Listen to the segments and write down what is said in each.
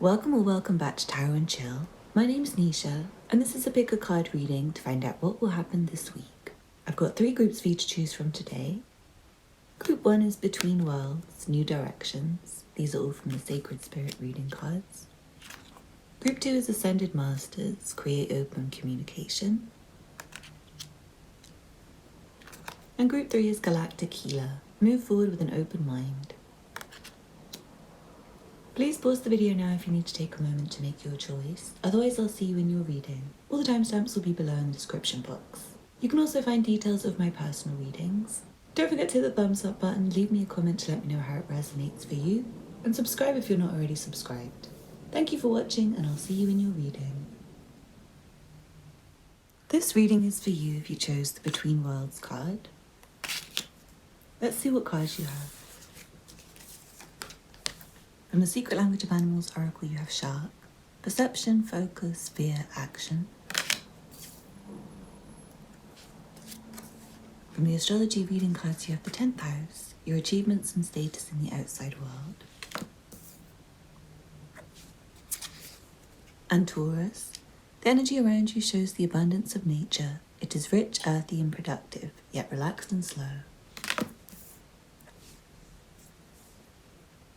Welcome or welcome back to Tarot and Chill. My name's Nisha, and this is a pick a card reading to find out what will happen this week. I've got 3 groups for you to choose from today. Group 1 is Between Worlds, New Directions. These are all from the Sacred Spirit reading cards. Group 2 is Ascended Masters, Create Open Communication. And Group 3 is Galactic Healer, Move Forward with an Open Mind. Please pause the video now if you need to take a moment to make your choice, otherwise I'll see you in your reading. All the timestamps will be below in the description box. You can also find details of my personal readings. Don't forget to hit the thumbs up button, leave me a comment to let me know how it resonates for you, and subscribe if you're not already subscribed. Thank you for watching, and I'll see you in your reading. This reading is for you if you chose the Between Worlds card. Let's see what cards you have. From the Secret Language of Animals Oracle, you have Shark, Perception, Focus, Fear, Action. From the Astrology reading cards, you have the 10th house, your achievements and status in the outside world. And Taurus, the energy around you shows the abundance of nature. It is rich, earthy and productive, yet relaxed and slow.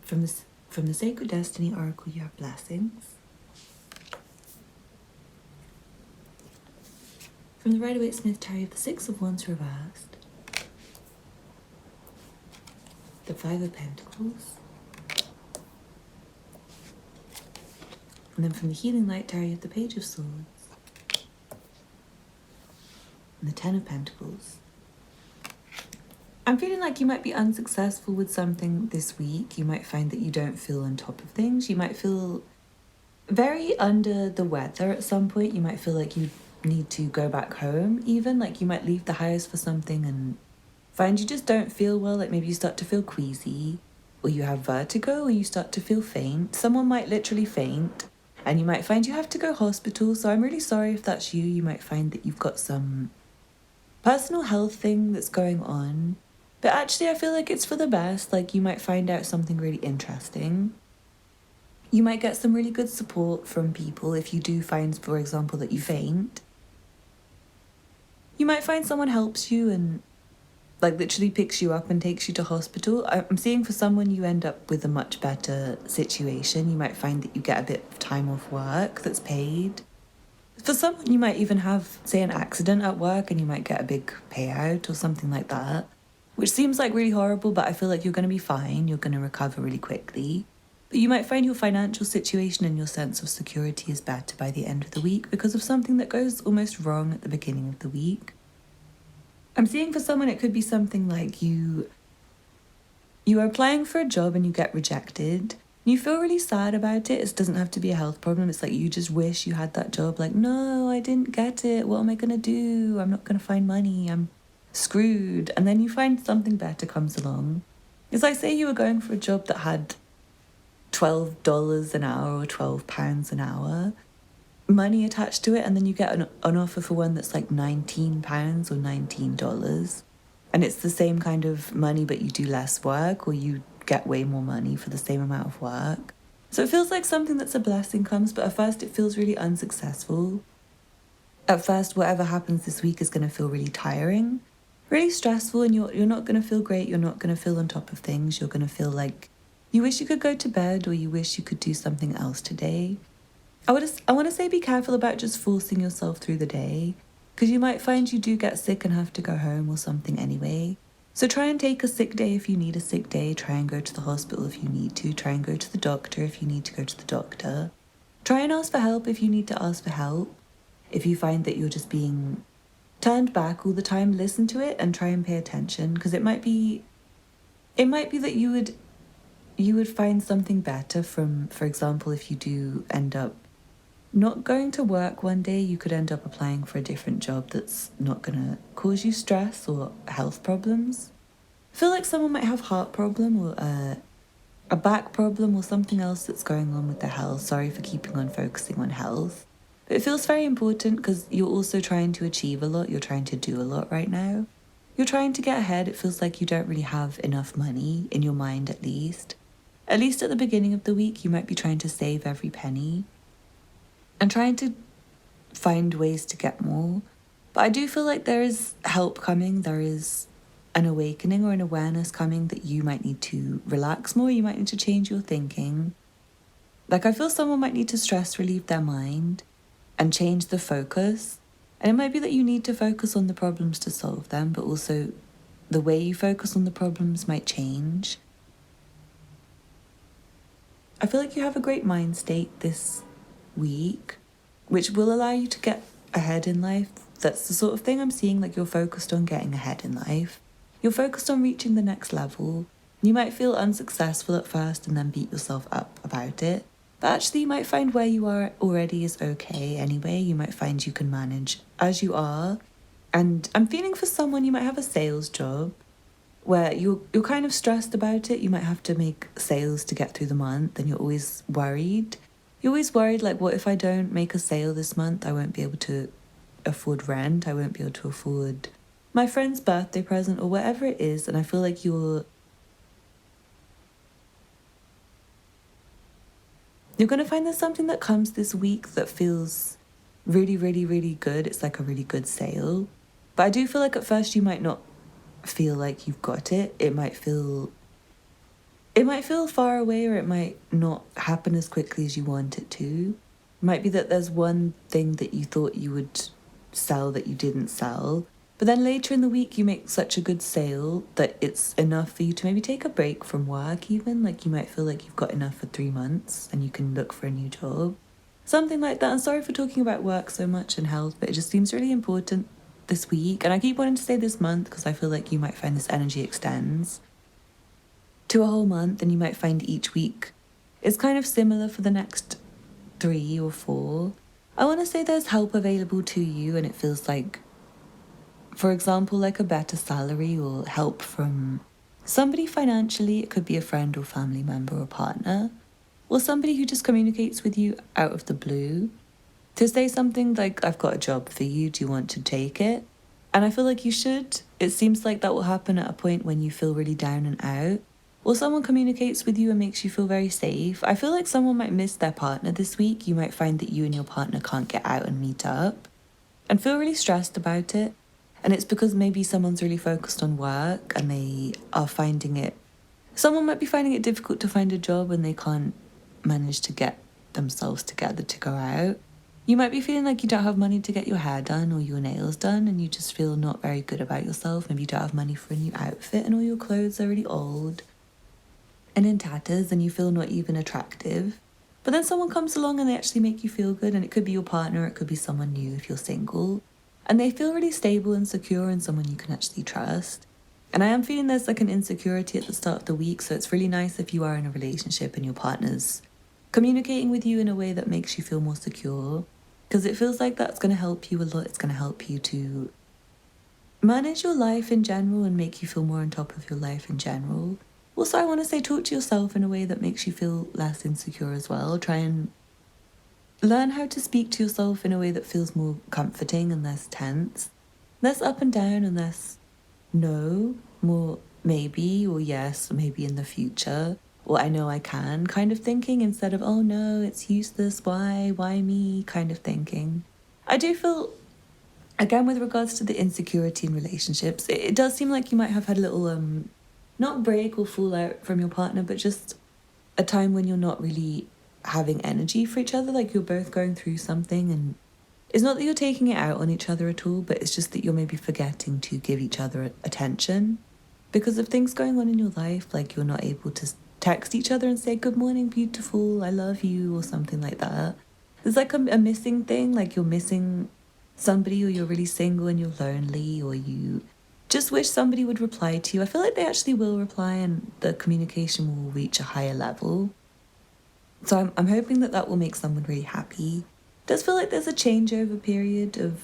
From the Sacred Destiny Oracle, you have Blessings. From the Rider-Waite-Smith Tarot, you have the 6 of Wands reversed, the 5 of Pentacles, and then from the Healing Light Tarot, you have the Page of Swords, and the 10 of Pentacles. I'm feeling like you might be unsuccessful with something this week. You might find that you don't feel on top of things. You might feel very under the weather at some point. You might feel like you need to go back home even. Like you might leave the house for something and find you just don't feel well. Like maybe you start to feel queasy, or you have vertigo, or you start to feel faint. Someone might literally faint and you might find you have to go hospital. So I'm really sorry if that's you. You might find that you've got some personal health thing that's going on. But actually, I feel like it's for the best. Like, you might find out something really interesting. You might get some really good support from people if you do find, for example, that you faint. You might find someone helps you and, like, literally picks you up and takes you to hospital. I'm seeing for someone you end up with a much better situation. You might find that you get a bit of time off work that's paid. For someone, you might even have, say, an accident at work and you might get a big payout or something like that. Which seems like really horrible, but I feel like you're going to be fine. You're going to recover really quickly. But you might find your financial situation and your sense of security is better by the end of the week because of something that goes almost wrong at the beginning of the week. I'm seeing for someone it could be something like you are applying for a job and you get rejected. You feel really sad about it. It doesn't have to be a health problem. It's like you just wish you had that job. Like, no, I didn't get it. What am I going to do? I'm not going to find money. I'm screwed. And then you find something better comes along. It's like, say you were going for a job that had $12 an hour or £12 an hour money attached to it, and then you get an offer for one that's like £19 or $19, and it's the same kind of money but you do less work, or you get way more money for the same amount of work. So it feels like something that's a blessing comes, but at first it feels really unsuccessful. At first, whatever happens this week is going to feel really tiring, really stressful, and you're not going to feel great. You're not going to feel on top of things. You're going to feel like you wish you could go to bed, or you wish you could do something else today. I want to say be careful about just forcing yourself through the day, because you might find you do get sick and have to go home or something anyway. So try and take a sick day if you need a sick day. Try and go to the hospital if you need to. Try and go to the doctor if you need to go to the doctor. Try and ask for help if you need to ask for help. If you find that you're just being turned back all the time, listen to it and try and pay attention, because it might be that you would find something better from, for example, if you do end up not going to work one day, you could end up applying for a different job that's not going to cause you stress or health problems. I feel like someone might have a heart problem or a back problem or something else that's going on with their health. Sorry for keeping on focusing on health. But it feels very important because you're also trying to achieve a lot. You're trying to do a lot right now. You're trying to get ahead. It feels like you don't really have enough money, in your mind at least. At least at the beginning of the week, you might be trying to save every penny and trying to find ways to get more. But I do feel like there is help coming. There is an awakening or an awareness coming that you might need to relax more. You might need to change your thinking. Like, I feel someone might need to stress relieve their mind and change the focus. And it might be that you need to focus on the problems to solve them, but also the way you focus on the problems might change. I feel like you have a great mind state this week, which will allow you to get ahead in life. That's the sort of thing I'm seeing, like you're focused on getting ahead in life. You're focused on reaching the next level. You might feel unsuccessful at first and then beat yourself up about it. But actually you might find where you are already is okay anyway. You might find you can manage as you are. And I'm feeling for someone, you might have a sales job where you're kind of stressed about it. You might have to make sales to get through the month and you're always worried. You're always worried, like, what if I don't make a sale this month? I won't be able to afford rent. I won't be able to afford my friend's birthday present or whatever it is. And I feel like you're going to find there's something that comes this week that feels really, really, really good. It's like a really good sale. But I do feel like at first you might not feel like you've got it. It might feel far away, or it might not happen as quickly as you want it to. It might be that there's one thing that you thought you would sell that you didn't sell, but then later in the week you make such a good sale that it's enough for you to maybe take a break from work even. Like, you might feel like you've got enough for 3 months and you can look for a new job. Something like that. I'm sorry for talking about work so much and health, but it just seems really important this week. And I keep wanting to say this month because I feel like you might find this energy extends to a whole month, and you might find each week is kind of similar for the next 3 or 4. I want to say there's help available to you, and it feels like, for example, like a better salary or help from somebody financially. It could be a friend or family member or partner, or somebody who just communicates with you out of the blue to say something like, I've got a job for you, do you want to take it? And I feel like you should. It seems like that will happen at a point when you feel really down and out, or someone communicates with you and makes you feel very safe. I feel like someone might miss their partner this week. You might find that you and your partner can't get out and meet up and feel really stressed about it. And it's because maybe someone's really focused on work and they are finding it, someone might be finding it difficult to find a job and they can't manage to get themselves together to go out. You might be feeling like you don't have money to get your hair done or your nails done, and you just feel not very good about yourself. Maybe you don't have money for a new outfit and all your clothes are really old and in tatters and you feel not even attractive. But then someone comes along and they actually make you feel good, and it could be your partner, it could be someone new if you're single, and they feel really stable and secure and someone you can actually trust. And I am feeling there's like an insecurity at the start of the week, so it's really nice if you are in a relationship and your partner's communicating with you in a way that makes you feel more secure, because it feels like that's going to help you a lot. It's going to help you to manage your life in general and make you feel more on top of your life in general. Also, I want to say, talk to yourself in a way that makes you feel less insecure as well. Try and learn how to speak to yourself in a way that feels more comforting and less tense. Less up and down and less no, more maybe or yes, or maybe in the future, or I know I can kind of thinking, instead of, oh no, it's useless, why me kind of thinking. I do feel, again, with regards to the insecurity in relationships, it does seem like you might have had a little, not break or fallout from your partner, but just a time when you're not really having energy for each other, like you're both going through something, and it's not that you're taking it out on each other at all, but it's just that you're maybe forgetting to give each other attention because of things going on in your life, like you're not able to text each other and say, good morning, beautiful, I love you, or something like that. There's like a missing thing, like you're missing somebody, or you're really single and you're lonely, or you just wish somebody would reply to you. I feel like they actually will reply and the communication will reach a higher level. So I'm hoping that will make someone really happy. It does feel like there's a changeover period of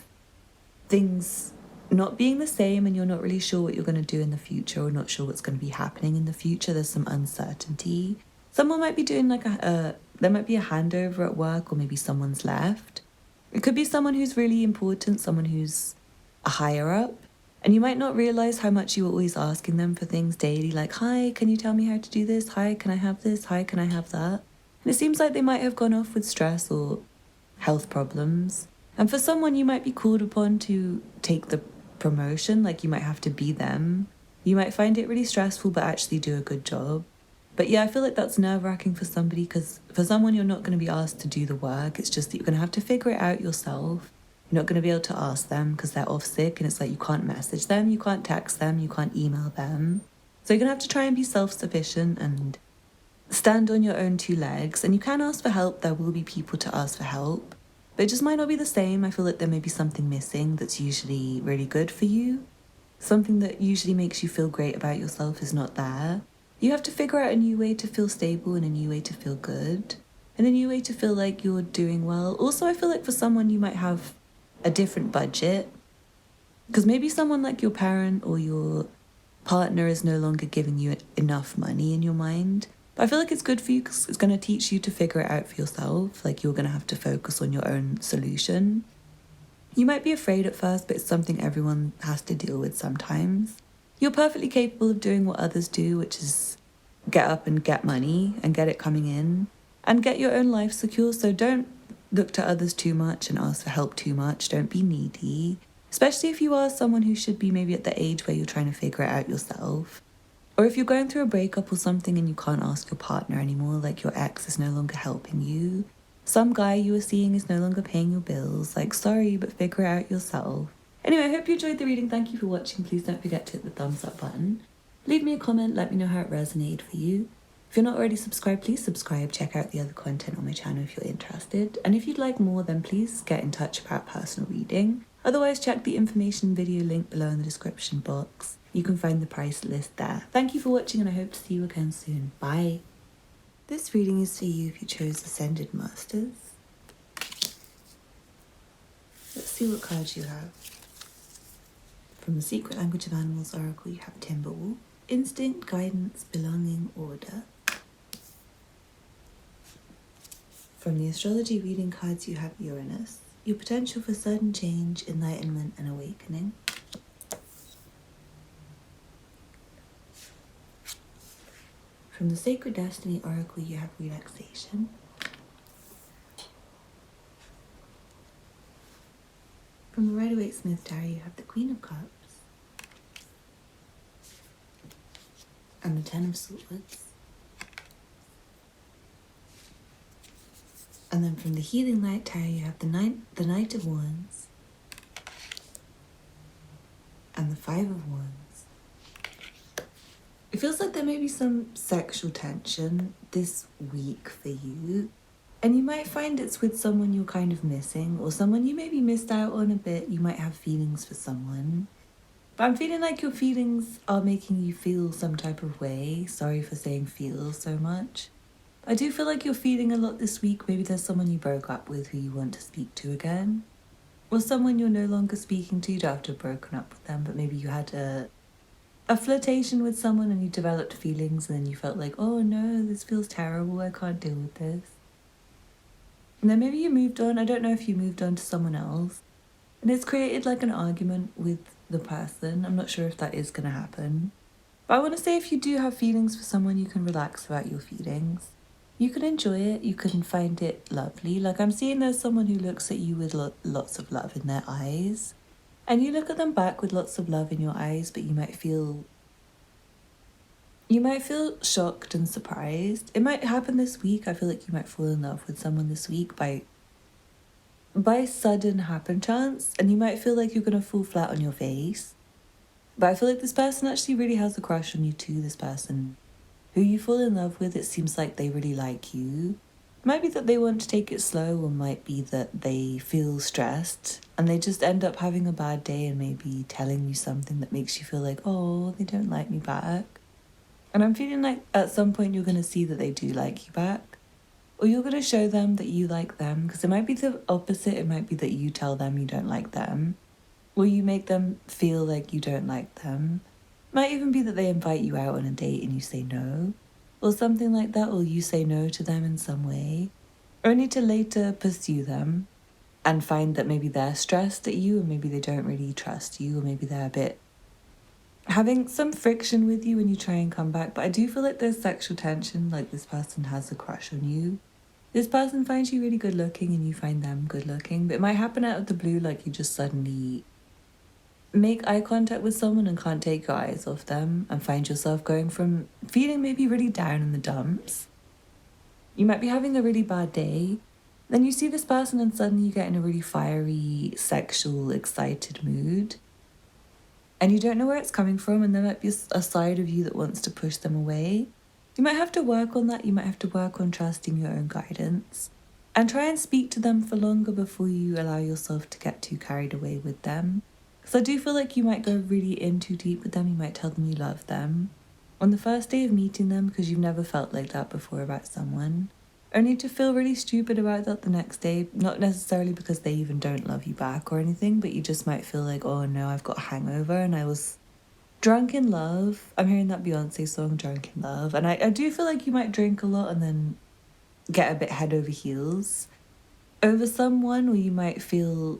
things not being the same, and you're not really sure what you're going to do in the future, or not sure what's going to be happening in the future. There's some uncertainty. Someone might be doing like there might be a handover at work, or maybe someone's left. It could be someone who's really important, someone who's a higher up, And you might not realize how much you were always asking them for things daily, like, hi, can you tell me how to do this? Hi, can I have this? Hi, can I have that? And it seems like they might have gone off with stress or health problems. And for someone, you might be called upon to take the promotion, like you might have to be them. You might find it really stressful, but actually do a good job. But yeah, I feel like that's nerve-wracking for somebody, because for someone, you're not going to be asked to do the work. It's just that you're going to have to figure it out yourself. You're not going to be able to ask them because they're off sick, and it's like you can't message them, you can't text them, you can't email them. So you're going to have to try and be self-sufficient and stand on your own two legs. And you can ask for help. There will be people to ask for help. But it just might not be the same. I feel like there may be something missing that's usually really good for you. Something that usually makes you feel great about yourself is not there. You have to figure out a new way to feel stable and a new way to feel good. And a new way to feel like you're doing well. Also, I feel like for someone, you might have a different budget. Because maybe someone like your parent or your partner is no longer giving you enough money in your mind. But I feel like it's good for you because it's going to teach you to figure it out for yourself. Like, you're going to have to focus on your own solution. You might be afraid at first, but it's something everyone has to deal with sometimes. You're perfectly capable of doing what others do, which is get up and get money and get it coming in and get your own life secure. So don't look to others too much and ask for help too much. Don't be needy, especially if you are someone who should be maybe at the age where you're trying to figure it out yourself. Or if you're going through a breakup or something and you can't ask your partner anymore, like your ex is no longer helping you, some guy you were seeing is no longer paying your bills, like, sorry, but figure it out yourself. Anyway, I hope you enjoyed the reading. Thank you for watching. Please don't forget to hit the thumbs up button. Leave me a comment, let me know how it resonated for you. If you're not already subscribed, please subscribe. Check out the other content on my channel if you're interested. And if you'd like more, then please get in touch about personal reading. Otherwise, check the information video link below in the description box. You can find the price list there. Thank you for watching, and I hope to see you again soon. Bye. This reading is for you if you chose Ascended Masters. Let's see what cards you have. From the Secret Language of Animals Oracle, you have Timberwolf, Instinct, Guidance, Belonging, Order. From the Astrology Reading cards, you have Uranus, your potential for sudden change, enlightenment, and awakening. From the Sacred Destiny Oracle, you have Relaxation. From the Rider-Waite-Smith Tarot, you have the Queen of Cups and the Ten of Swords. And then from the Healing Light Tarot, you have the Knight of Wands and the Five of Wands. It feels like there may be some sexual tension this week for you. And you might find it's with someone you're kind of missing, or someone you maybe missed out on a bit. You might have feelings for someone. But I'm feeling like your feelings are making you feel some type of way. Sorry for saying feel so much. I do feel like you're feeling a lot this week. Maybe there's someone you broke up with who you want to speak to again. Or someone you're no longer speaking to. You don't have to have broken up with them, but maybe you had a flirtation with someone and you developed feelings, and then you felt like, oh no, this feels terrible, I can't deal with this. And then maybe you moved on. I don't know if you moved on to someone else. And it's created like an argument with the person. I'm not sure if that is going to happen. But I want to say, if you do have feelings for someone, you can relax about your feelings. You can enjoy it. You can find it lovely. Like, I'm seeing there's someone who looks at you with lots of love in their eyes. And you look at them back with lots of love in your eyes, but you might feel shocked and surprised. It might happen this week. I feel like you might fall in love with someone this week by sudden happen chance, and you might feel like you're going to fall flat on your face. But I feel like this person actually really has a crush on you too. This person who you fall in love with, it seems like they really like you. It might be that they want to take it slow, or might be that they feel stressed and they just end up having a bad day and maybe telling you something that makes you feel like, oh, they don't like me back. And I'm feeling like at some point you're going to see that they do like you back. Or you're going to show them that you like them, because it might be the opposite. It might be that you tell them you don't like them, or you make them feel like you don't like them. It might even be that they invite you out on a date and you say no, or something like that, or you say no to them in some way, only to later pursue them and find that maybe they're stressed at you, or maybe they don't really trust you, or maybe they're a bit having some friction with you when you try and come back. But I do feel like there's sexual tension, like this person has a crush on you. This person finds you really good looking and you find them good looking, but it might happen out of the blue, like you just suddenly make eye contact with someone and can't take your eyes off them and find yourself going from feeling maybe really down in the dumps. You might be having a really bad day. Then you see this person and suddenly you get in a really fiery, sexual, excited mood. And you don't know where it's coming from, and there might be a side of you that wants to push them away. You might have to work on that. You might have to work on trusting your own guidance and try and speak to them for longer before you allow yourself to get too carried away with them. Because I do feel like you might go really in too deep with them. You might tell them you love them on the first day of meeting them because you've never felt like that before about someone, only to feel really stupid about that the next day, not necessarily because they even don't love you back or anything, but you just might feel like, oh no, I've got a hangover and I was drunk in love. I'm hearing that Beyonce song, Drunk in Love, and I do feel like you might drink a lot and then get a bit head over heels over someone, or you might feel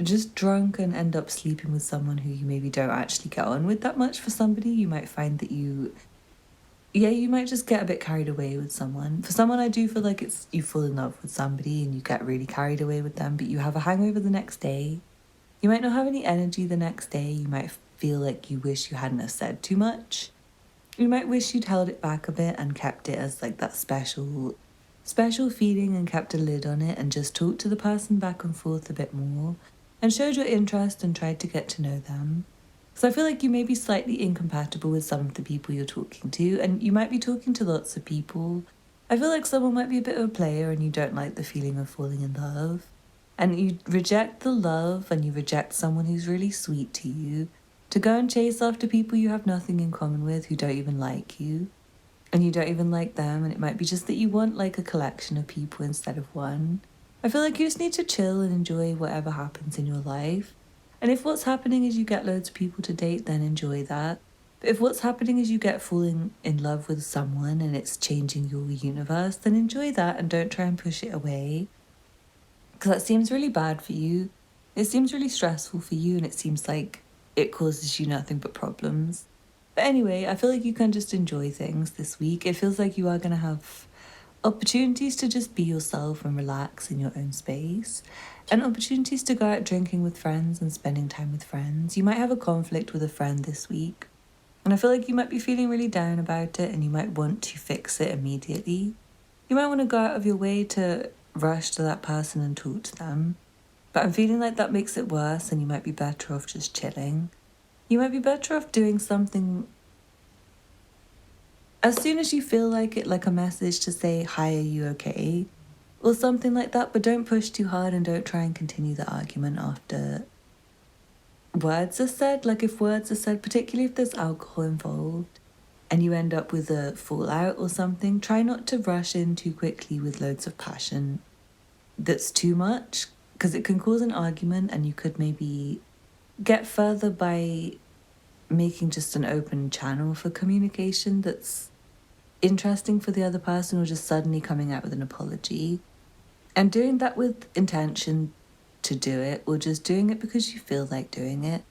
just drunk and end up sleeping with someone who you maybe don't actually get on with that much. For somebody, you might find that you might just get a bit carried away with someone. For someone, I do feel like it's you fall in love with somebody and you get really carried away with them, but you have a hangover the next day. You might not have any energy the next day. You might feel like you wish you hadn't have said too much. You might wish you'd held it back a bit and kept it as like that special feeling and kept a lid on it and just talked to the person back and forth a bit more and showed your interest and tried to get to know them. So I feel like you may be slightly incompatible with some of the people you're talking to, and you might be talking to lots of people. I feel like someone might be a bit of a player and you don't like the feeling of falling in love. And you reject the love and you reject someone who's really sweet to you to go and chase after people you have nothing in common with, who don't even like you. And you don't even like them, and it might be just that you want like a collection of people instead of one. I feel like you just need to chill and enjoy whatever happens in your life. And if what's happening is you get loads of people to date, then enjoy that. But if what's happening is you get falling in love with someone and it's changing your universe, then enjoy that and don't try and push it away. Because that seems really bad for you. It seems really stressful for you, and it seems like it causes you nothing but problems. But anyway, I feel like you can just enjoy things this week. It feels like you are going to have opportunities to just be yourself and relax in your own space, and opportunities to go out drinking with friends and spending time with friends. You might have a conflict with a friend this week, and I feel like you might be feeling really down about it and you might want to fix it immediately. You might want to go out of your way to rush to that person and talk to them, but I'm feeling like that makes it worse and you might be better off just chilling. You might be better off doing something as soon as you feel like it, like a message to say, hi, are you okay? Or something like that, but don't push too hard and don't try and continue the argument after words are said. Like if words are said, particularly if there's alcohol involved and you end up with a fallout or something, try not to rush in too quickly with loads of passion that's too much, because it can cause an argument and you could maybe get further by making just an open channel for communication that's interesting for the other person, or just suddenly coming out with an apology and doing that with intention to do it, or just doing it because you feel like doing it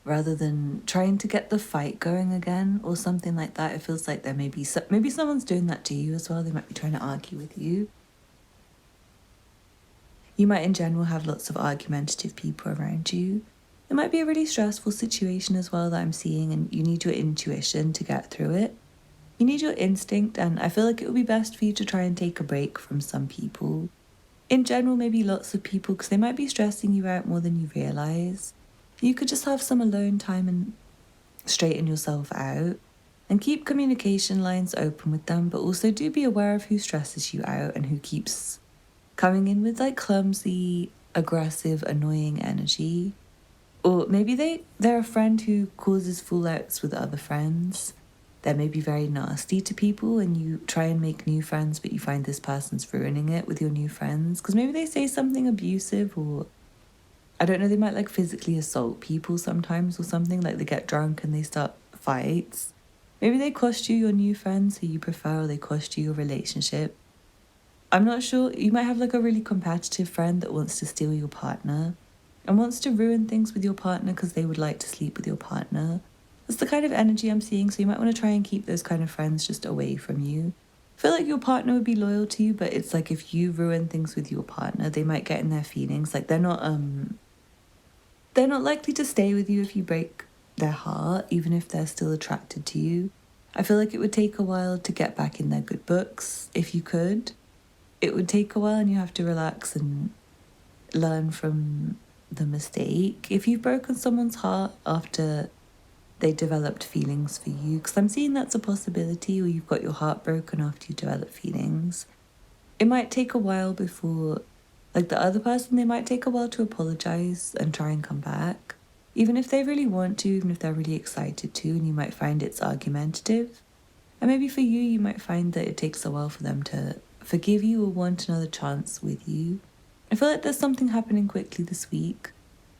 rather than trying to get the fight going again or something like that. It feels like there may be maybe someone's doing that to you as well. They might be trying to argue with you. You might in general have lots of argumentative people around you. It might be a really stressful situation as well that I'm seeing, and you need your intuition to get through it. You need your instinct, and I feel like it would be best for you to try and take a break from some people. In general, maybe lots of people, because they might be stressing you out more than you realise. You could just have some alone time and straighten yourself out, and keep communication lines open with them, but also do be aware of who stresses you out and who keeps coming in with like clumsy, aggressive, annoying energy. Or maybe they're a friend who causes fallouts with other friends. They may be very nasty to people and you try and make new friends, but you find this person's ruining it with your new friends. Because maybe they say something abusive, or I don't know, they might like physically assault people sometimes or something. Like they get drunk and they start fights. Maybe they cost you your new friends who you prefer, or they cost you your relationship. I'm not sure. You might have like a really competitive friend that wants to steal your partner and wants to ruin things with your partner because they would like to sleep with your partner. That's the kind of energy I'm seeing, so you might want to try and keep those kind of friends just away from you. I feel like your partner would be loyal to you, but it's like if you ruin things with your partner, they might get in their feelings. Like they're not likely to stay with you if you break their heart, even if they're still attracted to you. I feel like it would take a while to get back in their good books, if you could. It would take a while and you have to relax and learn from the mistake. If you've broken someone's heart after they developed feelings for you, because I'm seeing that's a possibility, or you've got your heart broken after you develop feelings, it might take a while before, like the other person, they might take a while to apologize and try and come back. Even if they really want to, even if they're really excited to, and you might find it's argumentative. And maybe for you, you might find that it takes a while for them to forgive you or want another chance with you. I feel like there's something happening quickly this week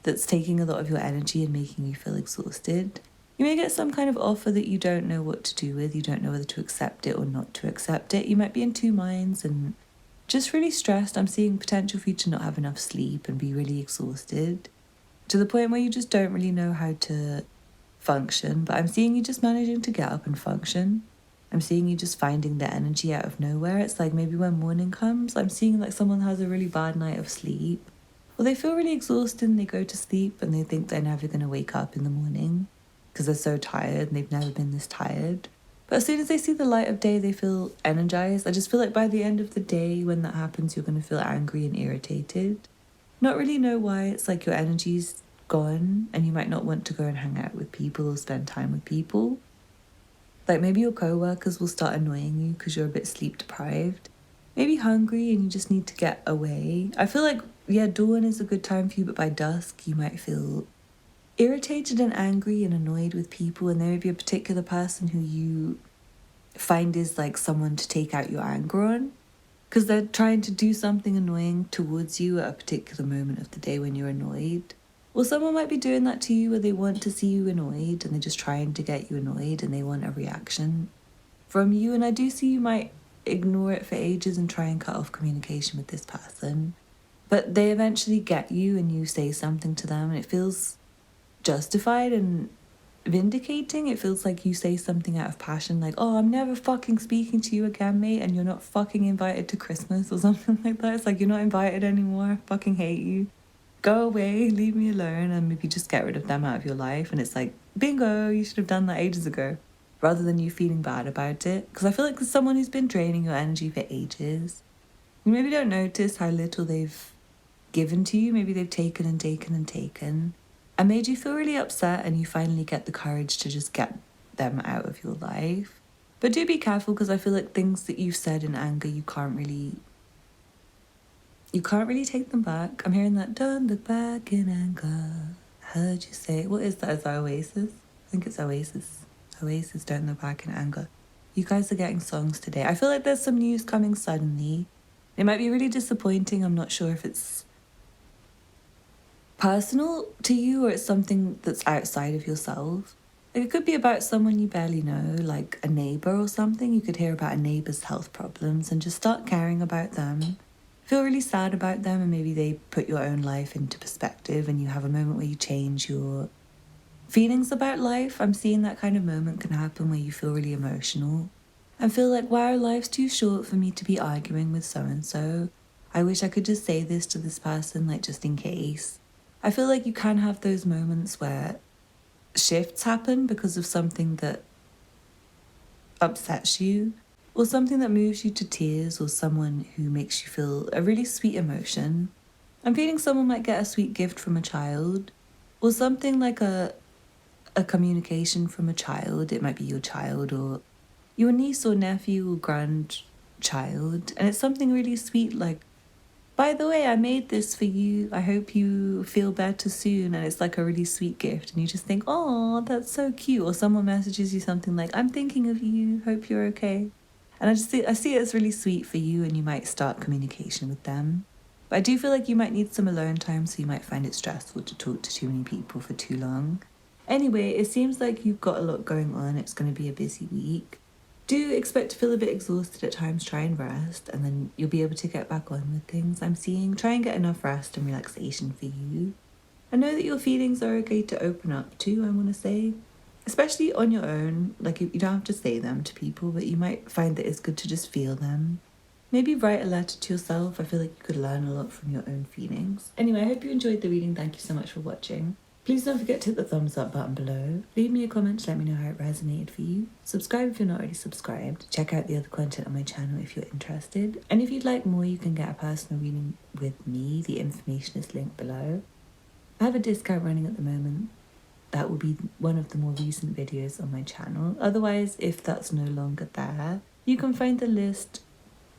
that's taking a lot of your energy and making you feel exhausted. You may get some kind of offer that you don't know what to do with. You don't know whether to accept it or not to accept it. You might be in two minds and just really stressed. I'm seeing potential for you to not have enough sleep and be really exhausted, to the point where you just don't really know how to function. But I'm seeing you just managing to get up and function. I'm seeing you just finding the energy out of nowhere. It's like maybe when morning comes, I'm seeing like someone has a really bad night of sleep. Well, they feel really exhausted and they go to sleep and they think they're never going to wake up in the morning because they're so tired and they've never been this tired. But as soon as they see the light of day, they feel energized. I just feel like by the end of the day, when that happens, you're going to feel angry and irritated. Not really know why. It's like your energy's gone and you might not want to go and hang out with people or spend time with people. Like maybe your co-workers will start annoying you because you're a bit sleep deprived. Maybe hungry and you just need to get away. I feel like, yeah, dawn is a good time for you, but by dusk you might feel irritated and angry and annoyed with people, and there may be a particular person who you find is like someone to take out your anger on because they're trying to do something annoying towards you at a particular moment of the day when you're annoyed. Well, someone might be doing that to you where they want to see you annoyed and they're just trying to get you annoyed and they want a reaction from you. And I do see you might ignore it for ages and try and cut off communication with this person. But they eventually get you and you say something to them and it feels justified and vindicating. It feels like you say something out of passion, like, oh, I'm never fucking speaking to you again, mate, and you're not fucking invited to Christmas or something like that. It's like, you're not invited anymore. I fucking hate you. Go away, leave me alone, and maybe just get rid of them out of your life. And it's like, bingo, you should have done that ages ago, rather than you feeling bad about it. Because I feel like there's someone who's been draining your energy for ages. You maybe don't notice how little they've given to you. Maybe they've taken and taken and taken and made you feel really upset, and you finally get the courage to just get them out of your life. But do be careful, because I feel like things that you've said in anger, you can't really take them back. I'm hearing that, don't look back in anger. Heard you say, what is that? Is that Oasis? I think it's Oasis. Oasis, don't look back in anger. You guys are getting songs today. I feel like there's some news coming suddenly. It might be really disappointing. I'm not sure if it's personal to you or it's something that's outside of yourself. Like it could be about someone you barely know, like a neighbour or something. You could hear about a neighbour's health problems and just start caring about them. Feel really sad about them, and maybe they put your own life into perspective and you have a moment where you change your feelings about life. I'm seeing that kind of moment can happen where you feel really emotional and feel like, wow, life's too short for me to be arguing with so-and-so. I wish I could just say this to this person, like just in case. I feel like you can have those moments where shifts happen because of something that upsets you, or something that moves you to tears, or someone who makes you feel a really sweet emotion. I'm feeling someone might get a sweet gift from a child, or something like a communication from a child. It might be your child or your niece or nephew or grandchild, and it's something really sweet like, by the way, I made this for you. I hope you feel better soon. And it's like a really sweet gift. And you just think, oh, that's so cute. Or someone messages you something like, I'm thinking of you. Hope you're okay. And I see it as really sweet for you, and you might start communication with them. But I do feel like you might need some alone time, so you might find it stressful to talk to too many people for too long. Anyway, it seems like you've got a lot going on. It's going to be a busy week. Do expect to feel a bit exhausted at times. Try and rest, and then you'll be able to get back on with things. I'm seeing, try and get enough rest and relaxation for you. I know that your feelings are okay to open up to, I want to say. especially on your own. Like, you don't have to say them to people, but you might find that it's good to just feel them. Maybe write a letter to yourself. I feel like you could learn a lot from your own feelings. Anyway, I hope you enjoyed the reading. Thank you so much for watching. Please don't forget to hit the thumbs up button below. Leave me a comment to let me know how it resonated for you. Subscribe if you're not already subscribed. Check out the other content on my channel if you're interested. And if you'd like more, you can get a personal reading with me. The information is linked below. I have a discount running at the moment. That will be one of the more recent videos on my channel. Otherwise, if that's no longer there, you can find the list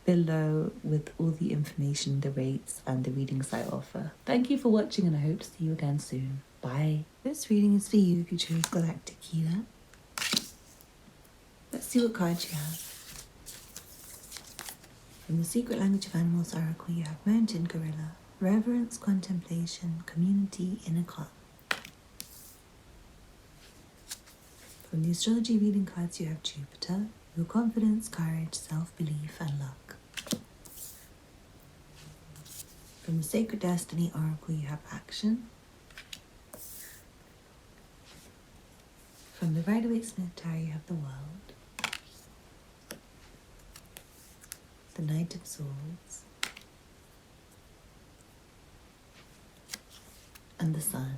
below with all the information, the rates, and the readings I offer. Thank you for watching, and I hope to see you again soon. Bye. This reading is for you if you chose Galactic Healer. Let's see what cards you have. From the Secret Language of Animals Oracle, you have Mountain Gorilla, Reverence, Contemplation, Community, Inner Calm. From the Astrology reading cards, you have Jupiter, your confidence, courage, self-belief, and luck. From the Sacred Destiny Oracle, you have Action. From the Rider-Waite-Smith Tarot, you have the World, the Knight of Swords, and the Sun.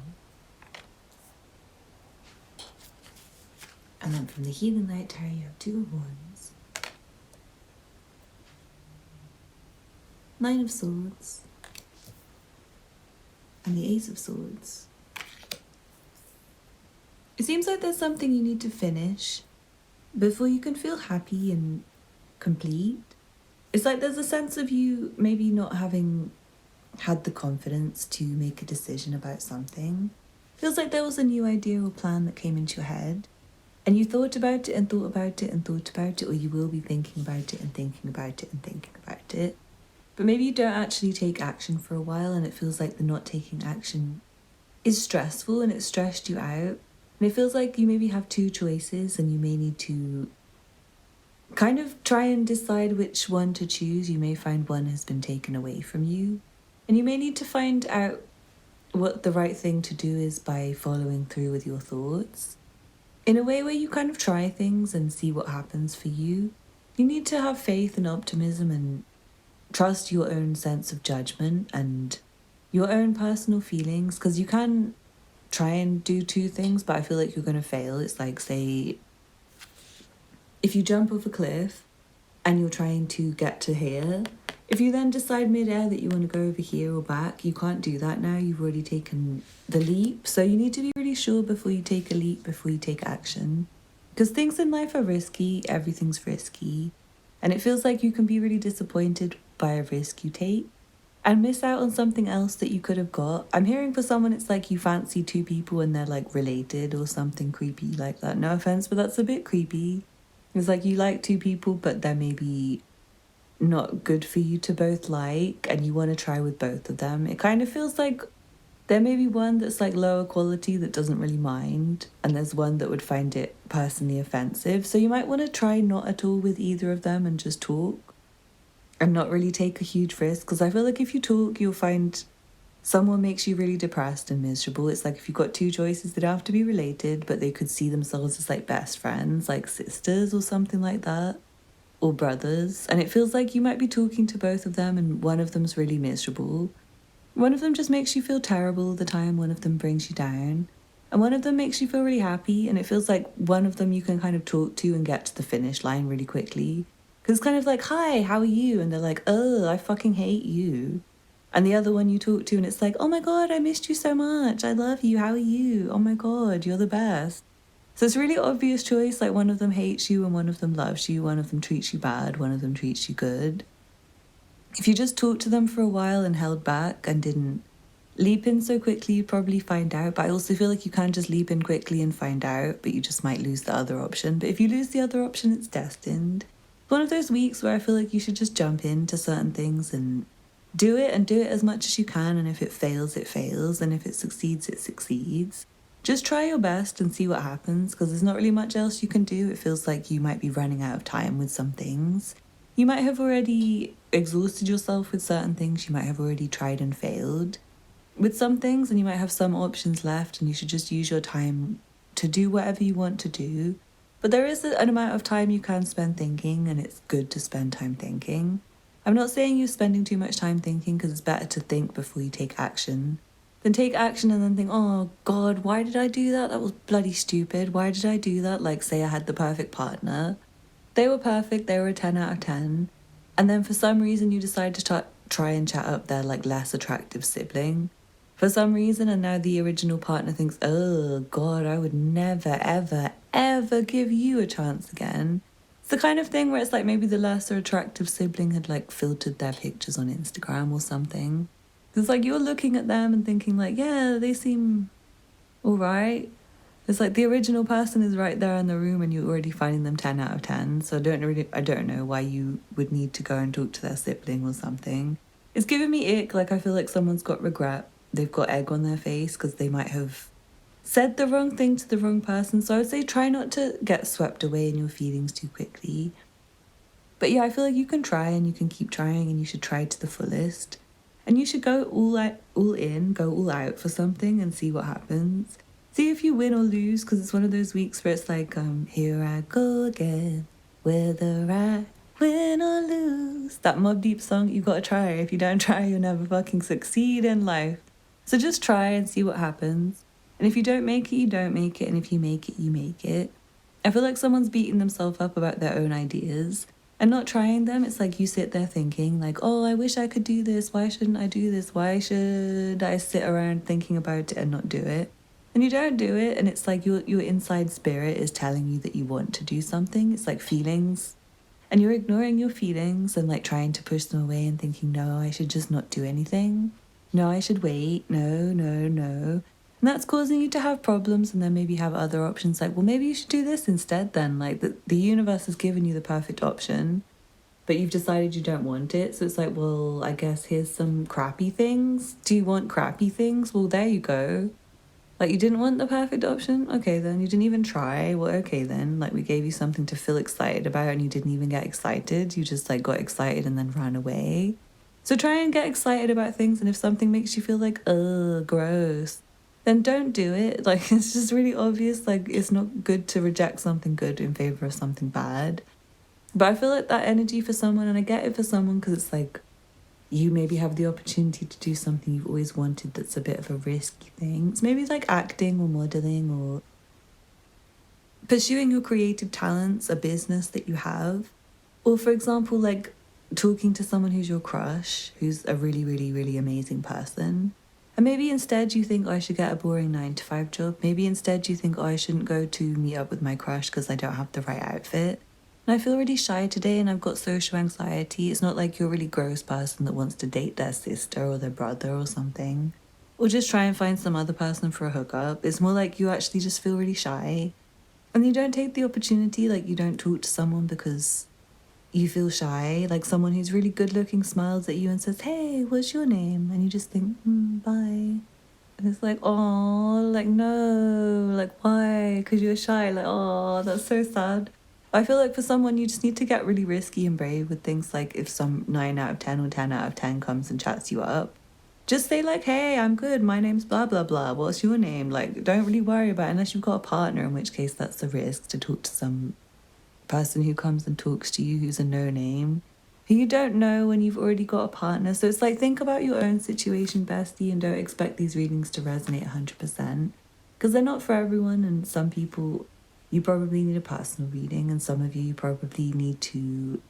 And then from the Healing Light Tarot, you have Two of Wands, Nine of Swords, and the Ace of Swords. It seems like there's something you need to finish before you can feel happy and complete. It's like there's a sense of you maybe not having had the confidence to make a decision about something. Feels like there was a new idea or plan that came into your head, and you thought about it and thought about it and thought about it, or you will be thinking about it and thinking about it and thinking about it. But maybe you don't actually take action for a while, and it feels like the not taking action is stressful and it stressed you out. And it feels like you maybe have two choices, and you may need to kind of try and decide which one to choose. You may find one has been taken away from you, and you may need to find out what the right thing to do is by following through with your thoughts in a way where you kind of try things and see what happens for you. You need to have faith and optimism and trust your own sense of judgment and your own personal feelings, because you can try and do two things, but I feel like you're going to fail. It's like, say, if you jump off a cliff and you're trying to get to here, if you then decide mid-air that you want to go over here or back, you can't do that now. You've already taken the leap. So you need to be really sure before you take a leap, before you take action. Because things in life are risky, everything's risky. And it feels like you can be really disappointed by a risk you take and miss out on something else that you could have got. I'm hearing for someone it's like you fancy two people and they're like related or something creepy like that. No offense, but that's a bit creepy. It's like you like two people, but they're maybe not good for you to both like, and you want to try with both of them. It kind of feels like there may be one that's like lower quality that doesn't really mind, and there's one that would find it personally offensive. So you might want to try not at all with either of them and just talk and not really take a huge risk, because I feel like if you talk, you'll find someone makes you really depressed and miserable. It's like if you've got two choices, they don't have to be related, but they could see themselves as like best friends, like sisters or something like that, or brothers. And it feels like you might be talking to both of them and one of them's really miserable. One of them just makes you feel terrible all the time, one of them brings you down, and one of them makes you feel really happy. And it feels like one of them you can kind of talk to and get to the finish line really quickly. Because it's kind of like, hi, how are you? And they're like, oh, I fucking hate you. And the other one you talk to and it's like, oh my God, I missed you so much. I love you. How are you? Oh my God, you're the best. So it's a really obvious choice. Like one of them hates you and one of them loves you. One of them treats you bad. One of them treats you good. If you just talked to them for a while and held back and didn't leap in so quickly, you'd probably find out. But I also feel like you can't just leap in quickly and find out, but you just might lose the other option. But if you lose the other option, it's destined. One of those weeks where I feel like you should just jump into certain things and do it as much as you can. And if it fails, it fails. And if it succeeds, it succeeds. Just try your best and see what happens, because there's not really much else you can do. It feels like you might be running out of time with some things. You might have already exhausted yourself with certain things. You might have already tried and failed with some things, and you might have some options left, and you should just use your time to do whatever you want to do. But there is an amount of time you can spend thinking, and it's good to spend time thinking. I'm not saying you're spending too much time thinking, because it's better to think before you take action. Then take action and then think, oh God, why did I do that? That was bloody stupid. Why did I do that? Like, say I had the perfect partner. They were perfect, they were a 10 out of 10. And then for some reason you decide to try and chat up their like less attractive sibling. For some reason, and now the original partner thinks, oh God, I would never, ever, ever give you a chance again. It's the kind of thing where it's like maybe the lesser attractive sibling had like filtered their pictures on Instagram or something. It's like you're looking at them and thinking like, yeah, they seem all right. It's like the original person is right there in the room and you're already finding them 10 out of 10. So I don't know why you would need to go and talk to their sibling or something. It's giving me ick. Like I feel like someone's got regret. They've got egg on their face because they might have said the wrong thing to the wrong person. So I would say try not to get swept away in your feelings too quickly. But yeah, I feel like you can try and you can keep trying and you should try to the fullest. And you should go all in, go all out for something and see what happens. See if you win or lose, because it's one of those weeks where it's like, here I go again, whether I win or lose. That Mobb Deep song, you gotta try. If you don't try, you'll never fucking succeed in life. So just try and see what happens. And if you don't make it, you don't make it. And if you make it, you make it. I feel like someone's beating themselves up about their own ideas and not trying them. It's like you sit there thinking like, oh, I wish I could do this. Why shouldn't I do this? Why should I sit around thinking about it and not do it? And you don't do it. And it's like your inside spirit is telling you that you want to do something. It's like feelings. And you're ignoring your feelings and like trying to push them away and thinking, no, I should just not do anything. No, I should wait. No, no, no. And that's causing you to have problems and then maybe have other options like, well, maybe you should do this instead then. Like the universe has given you the perfect option, but you've decided you don't want it. So it's like, well, I guess here's some crappy things. Do you want crappy things? Well, there you go. Like you didn't want the perfect option? Okay, then you didn't even try. Well, okay then. Like we gave you something to feel excited about and you didn't even get excited. You just like got excited and then ran away. So try and get excited about things, and if something makes you feel like, ugh, gross, then don't do it. Like it's just really obvious. Like it's not good to reject something good in favor of something bad. But I feel like that energy for someone, and I get it for someone because it's like you maybe have the opportunity to do something you've always wanted that's a bit of a risky thing. So maybe it's like acting or modeling or pursuing your creative talents, a business that you have. Or for example, like talking to someone who's your crush, who's a really, really, really amazing person. And maybe instead you think, oh, I should get a boring 9-to-5 job. Maybe instead you think, oh, I shouldn't go to meet up with my crush because I don't have the right outfit. And I feel really shy today and I've got social anxiety. It's not like you're a really gross person that wants to date their sister or their brother or something. Or just try and find some other person for a hookup. It's more like you actually just feel really shy. And you don't take the opportunity, like you don't talk to someone because you feel shy. Like someone who's really good looking smiles at you and says, hey, what's your name? And you just think, bye. And it's like, oh, like no, like why? Because you're shy. Like, oh, that's so sad. I feel like for someone, you just need to get really risky and brave with things like if some 9 out of 10 or 10 out of 10 comes and chats you up, just say like, hey, I'm good. My name's blah, blah, blah. What's your name? Like, don't really worry about it unless you've got a partner, in which case that's a risk to talk to some person who comes and talks to you who's a no-name, who you don't know when you've already got a partner. So it's like, think about your own situation, bestie, and don't expect these readings to resonate 100%. Because they're not for everyone, and some people, you probably need a personal reading, and some of you probably need to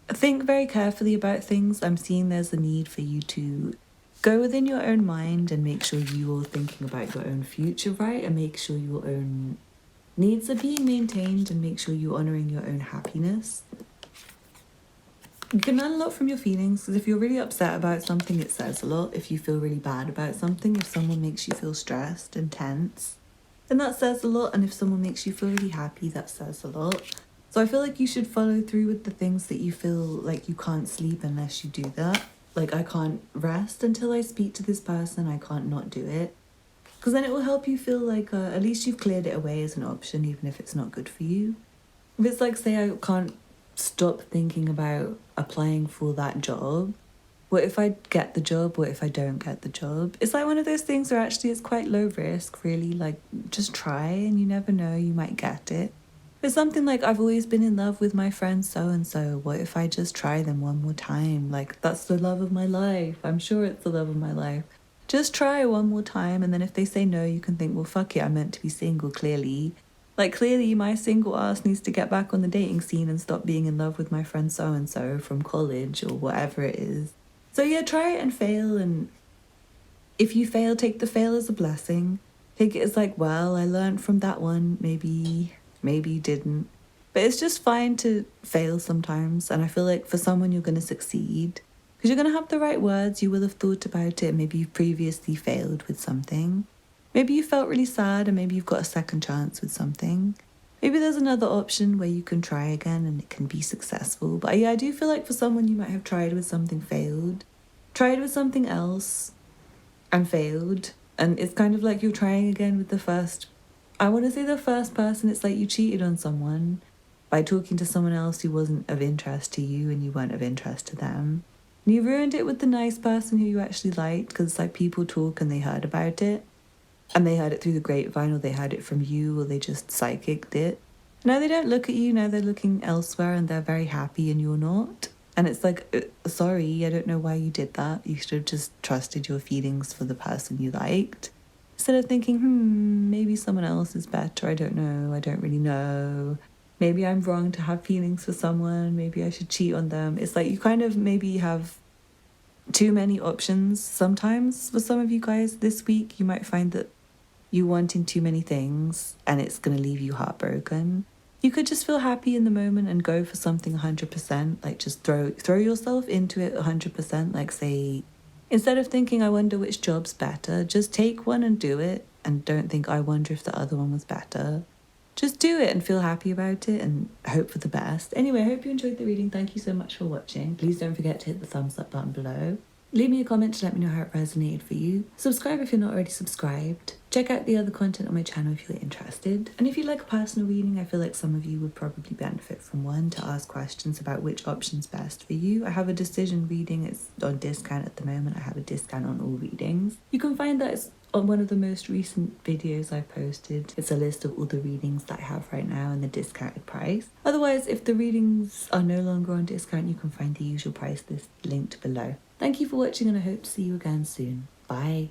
think very carefully about things. I'm seeing there's a need for you to go within your own mind and make sure you're thinking about your own future, right? And make sure your own needs are being maintained and make sure you're honouring your own happiness. You can learn a lot from your feelings, because if you're really upset about something, it says a lot. If you feel really bad about something, if someone makes you feel stressed and tense, then that says a lot. And if someone makes you feel really happy, that says a lot. So I feel like you should follow through with the things that you feel like you can't sleep unless you do that. Like, I can't rest until I speak to this person. I can't not do it. Because then it will help you feel like at least you've cleared it away as an option, even if it's not good for you. If it's like, say, I can't stop thinking about applying for that job, What if I get the job? What if I don't get the job? It's like one of those things where actually it's quite low risk, really. Like, just try and you never know, you might get it. It's something like, I've always been in love with my friend so-and-so. What if I just try them one more time? Like, that's the love of my life. I'm sure it's the love of my life. Just try one more time, and then if they say no, you can think, well, fuck it, I'm meant to be single, clearly. Like, clearly my single ass needs to get back on the dating scene and stop being in love with my friend so-and-so from college or whatever it is. So yeah, try it and fail, and if you fail, take the fail as a blessing. Take it as like, well, I learned from that one, maybe you didn't. But it's just fine to fail sometimes, and I feel like for someone you're going to succeed. Because you're going to have the right words, you will have thought about it, maybe you've previously failed with something. Maybe you felt really sad and maybe you've got a second chance with something. Maybe there's another option where you can try again and it can be successful. But yeah, I do feel like for someone you might have tried with something, failed, tried with something else and failed. And it's kind of like you're trying again with the first, I want to say the first person. It's like you cheated on someone by talking to someone else who wasn't of interest to you and you weren't of interest to them. And you ruined it with the nice person who you actually liked, because it's like people talk and they heard about it. And they heard it through the grapevine, or they heard it from you, or they just psychicked it. Now they don't look at you, now they're looking elsewhere and they're very happy and you're not. And it's like, sorry, I don't know why you did that. You should have just trusted your feelings for the person you liked. Instead of thinking, maybe someone else is better, I don't know, I don't really know. Maybe I'm wrong to have feelings for someone, maybe I should cheat on them. It's like you kind of maybe have too many options sometimes. For some of you guys this week, you might find that you wanting too many things and it's going to leave you heartbroken. You could just feel happy in the moment and go for something 100%, like just throw yourself into it 100%. Like, say, instead of thinking, I wonder which job's better, just take one and do it, and don't think, I wonder if the other one was better. Just do it and feel happy about it and hope for the best. Anyway, I hope you enjoyed the reading. Thank you so much for watching. Please don't forget to hit the thumbs up button below. Leave me a comment to let me know how it resonated for you. Subscribe if you're not already subscribed. Check out the other content on my channel if you're interested. And if you'd like a personal reading, I feel like some of you would probably benefit from one, to ask questions about which option's best for you. I have a decision reading. It's on discount at the moment. I have a discount on all readings. You can find that it's on one of the most recent videos I posted. It's a list of all the readings that I have right now and the discounted price. Otherwise, if the readings are no longer on discount, you can find the usual price list linked below. Thank you for watching and I hope to see you again soon. Bye.